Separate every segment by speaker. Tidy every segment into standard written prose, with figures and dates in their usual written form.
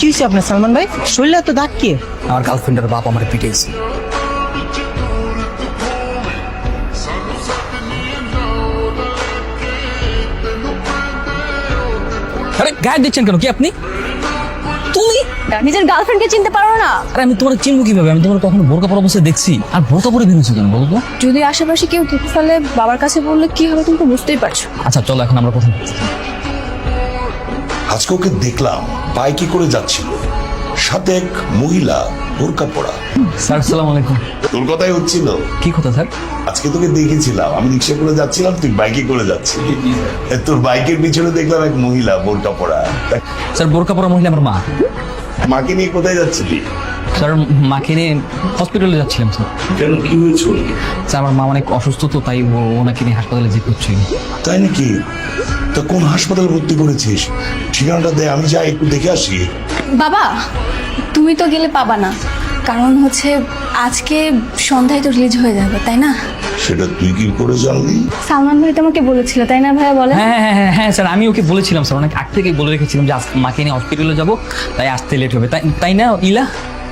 Speaker 1: কি হয়েছে আপনার সালমান ভাই? শরীরে তো দাগ কি?
Speaker 2: আমার গার্লফ্রেন্ডের বাপ আমার পিটাইছে। আরে গায়ে দিচ্ছেন কেন? কি আপনি? তুমি
Speaker 3: নিজের গার্লফ্রেন্ডকে চিনতে পারো না?
Speaker 2: আরে আমি তোমার চিনবো কিভাবে? আমি তোমার কখনো বোরকা পরা অবস্থায় দেখছি? আর বোরকা পরে বেরোছো কেন বলো তো?
Speaker 3: যদি আশেপাশে কেউ দেখে ফেলে বাবার কাছে বললে কি হবে তুমি তো বুঝতেই পারছো।
Speaker 2: আচ্ছা চলো এখন আমরা কথা
Speaker 4: আজকে ওকে দেখলাম বাইকে করে যাচ্ছিল, সাথে এক মহিলা বোরকা পরা।
Speaker 2: স্যার আসসালামু আলাইকুম।
Speaker 4: তোর কথাই হচ্ছিল।
Speaker 2: কি কথা স্যার?
Speaker 4: আজকে তোকে দেখেছিলাম, আমি রিক্সা করে যাচ্ছিলাম, তুই বাইকে করে যাচ্ছিলি। তোর বাইকের পিছনে দেখলাম এক মহিলা বোরকা পরা।
Speaker 2: স্যার বোরকা পরা মহিলা আমার মা।
Speaker 4: মাকে নিয়ে কোথায় যাচ্ছিলি?
Speaker 2: স্যার মাকে নিয়ে হসপিটালে যাচ্ছিলাম স্যার।
Speaker 4: কেন, কি হয়েছিল?
Speaker 2: স্যার আমার মা অনেক অসুস্থ তো, তাই ওনাকে নিয়ে হাসপাতালে যেতে হচ্ছে।
Speaker 4: তাই নাকি? তা কোন হাসপাতালে ভর্তি করেছিস? ঠিকানাটা দে, আমি যাই একটু দেখে আসি।
Speaker 3: বাবা তুমি তো গেলে পাবা না, কারণ হচ্ছে আজকে সন্ধ্যায় তো রিলিজ হয়ে যাবে, তাই না?
Speaker 4: সেটা তুই কি করে জানলি?
Speaker 3: সালমান ভাই তোমাকে বলেছিল, তাই না ভাইয়া? বলে
Speaker 2: হ্যাঁ হ্যাঁ হ্যাঁ হ্যাঁ স্যার, আমি ওকে বলেছিলাম স্যার, অনেক আগ থেকেই বলে রেখেছিলাম যে মাকে নিয়ে হসপিটালে যাবো, তাই আসতে লেট হবে। তাই তাই না ইলা?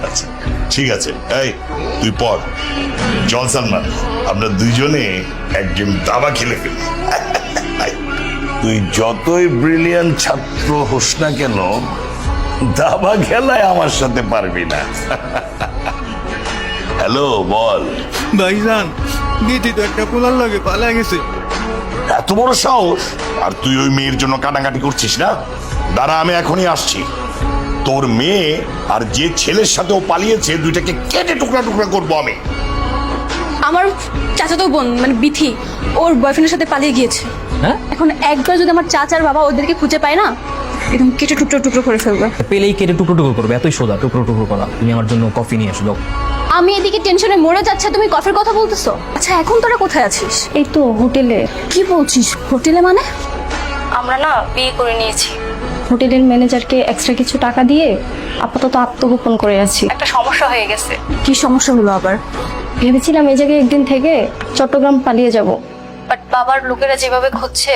Speaker 4: আচ্ছা ঠিক আছে, এই তুই পর। চল সালমান, আমরা দুইজনে একজন দাবা খেলে ফেলি। তুই যতই ব্রিলিয়ান্ট ছাত্র হোস না কেন, দাবা খেলায় আমার সাথে পারবি না। হ্যালো, বল।
Speaker 5: ভাইজান দিদি তো একটা পোলার লাগে পালা গেছে।
Speaker 4: এত বড় সাহস! আর তুই ওই মেয়ের জন্য কাটাকাটি করছিস না? দাঁড়া, আমি এখনই আসছি। তোর মেয়ে আর যে ছেলের সাথে ও পালিয়েছে, দুইটাকে কেটে টুকরা টুকরা করবো আমি।
Speaker 3: আমার চাচাতো বোন মানে বিথি ওর বয়ফ্রেন্ডের সাথে পালিয়ে গিয়েছে।
Speaker 2: হ্যাঁ
Speaker 3: এখন একবার যদি আমার চাচার বাবা ওদেরকে খুঁজে পায় না, একদম কেটে টুকরো টুকরো করে ফেলবে।
Speaker 2: পেলেই কেটে টুকরো টুকরো করবে, এতই সোজা টুকরো টুকরো করা। তুমি আমার জন্য কফি নিয়ে এসো যাও।
Speaker 3: আমি এদিকে টেনশনে মরে যাচ্ছে, তুমি কফির কথা বলতেছো? আচ্ছা এখন তোরা কোথায় আছিস? এই তো হোটেলে। কি বলছিস হোটেলে? মানে আমরা না বিয়ে করে নিয়েছি। হোটেলের ম্যানেজারকে এক্সট্রা কিছু টাকা দিয়ে আপাতত আত্মগোপন করে আছি। একটা সমস্যা হয়ে গেছে। কি সমস্যা হলো আবার? ভেবেছিলাম এই জায়গায় একদিন থেকে চট্টগ্রাম পালিয়ে যাব, বাট বাবার লোকেরা যেভাবে খুঁজছে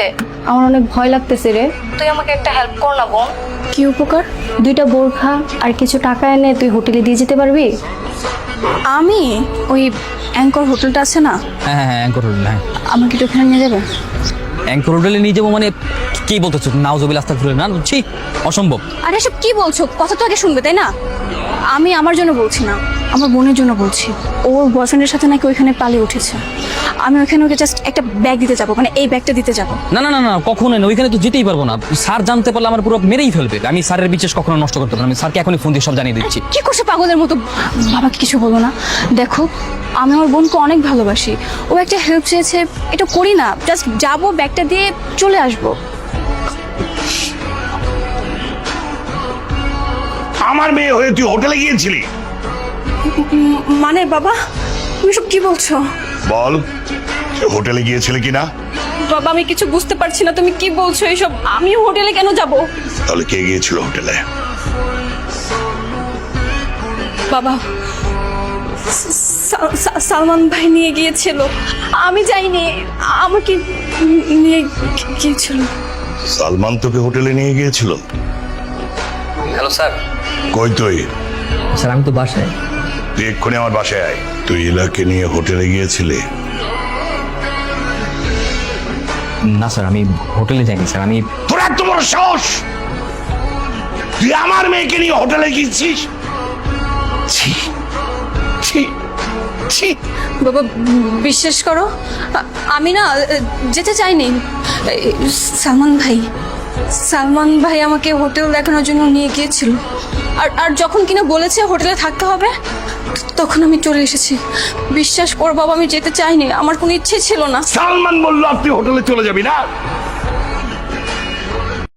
Speaker 3: আমার অনেক ভয় লাগতেছে রে। তুই আমাকে একটা হেল্প কর না বোন। কি উপকার? 2টা বোরখা আর কিছু টাকা এনে তুই হোটেলে দিয়ে যেতে পারবি? আমি ওই অ্যাঙ্কর হোটেলটা আছে না,
Speaker 2: হ্যাঁ হ্যাঁ হ্যাঁ অ্যাঙ্কর হোটেল। হ্যাঁ
Speaker 3: আমাকে একটু ওখানে নিয়ে যাবে?
Speaker 2: অ্যাঙ্কর হোটেলে নিয়ে যাবো মানে কি বলতেছো? নাউজুবিল্লাহ আস্তাগফিরুল্লাহ, না বুঝছি অসম্ভব।
Speaker 3: আরে এসব কি বলছো? কথা তো আগে শুনবে, তাই না? আমি আমার জন্য বলছি না, আমার বোনের জন্য বলছি। ওর বয়ফ্রেন্ডের সাথে নাকি ওইখানে পালিয়ে উঠেছে। আমি ওইখানে ওকে জাস্ট একটা ব্যাগ দিতে যাবো, মানে এই ব্যাগটা দিতে যাবো।
Speaker 2: না না না না কখনোই না, ওইখানে তো যেতেই পারবো না। স্যার জানতে পারলে আমার পুরো মেরেই ফেলবে। আমি স্যারের বিশেষ কখনো নষ্ট করতে পারবো না। আমি স্যারকে এখনই ফোন দিয়ে সব জানিয়ে দিচ্ছি।
Speaker 3: কি করছে পাগলের মতো? বাবাকে কিছু বলো না। দেখো আমি আমার বোনকে অনেক ভালোবাসি, ও একটা হেল্প চেয়েছে, এটা করি না। জাস্ট যাবো, ব্যাগটা দিয়ে চলে আসবো।
Speaker 4: আমার মেয়ে হয়ে তুই হোটেলে গিয়েছিলি?
Speaker 3: মানে বাবা তুমি সব কি বলছো?
Speaker 4: বল, তুই হোটেলে গিয়েছিলি কিনা?
Speaker 3: বাবা আমি কিছু বুঝতে পারছি না, তুমি কি বলছো এইসব? আমি হোটেলে কেন যাব?
Speaker 4: তাহলে কে গিয়েছিল হোটেলে?
Speaker 3: বাবা সালমান ভাই নিয়ে গিয়েছিল, আমি যাইনি। আমাকে নিয়ে গিয়েছিল।
Speaker 4: সালমান তোকে হোটেলে নিয়ে গিয়েছিল?
Speaker 2: Hello sir.
Speaker 4: কই তুই?
Speaker 2: স্যার আমি তো বাসায়।
Speaker 4: তুই এক্ষুনি আমার বাসায় আয়। তুই ইলাকে নিয়ে হোটেলে গিয়েছিলি?
Speaker 2: না স্যার আমি হোটেলে যাইনি স্যার। আমি
Speaker 4: তোর এত বড় সাহস! তুই আমার মেয়েকে নিয়ে হোটেলে গিয়েছিস? ছি ছি ছি!
Speaker 3: বাবা বিশ্বাস করো, আমি না যেতে চাইনি। সালমান ভাই আমাকে হোটেল দেখানোর জন্য নিয়ে গিয়েছিল। আর যখন কিনা বলেছে হোটেলে থাকতে হবে, তখন আমি চলে এসেছি। বিশ্বাস কর বাবা, আমি যেতে চাইনি, আমার কোনো ইচ্ছে ছিল না।
Speaker 4: সালমান বললো আপনি হোটেলে চলে যাবি না?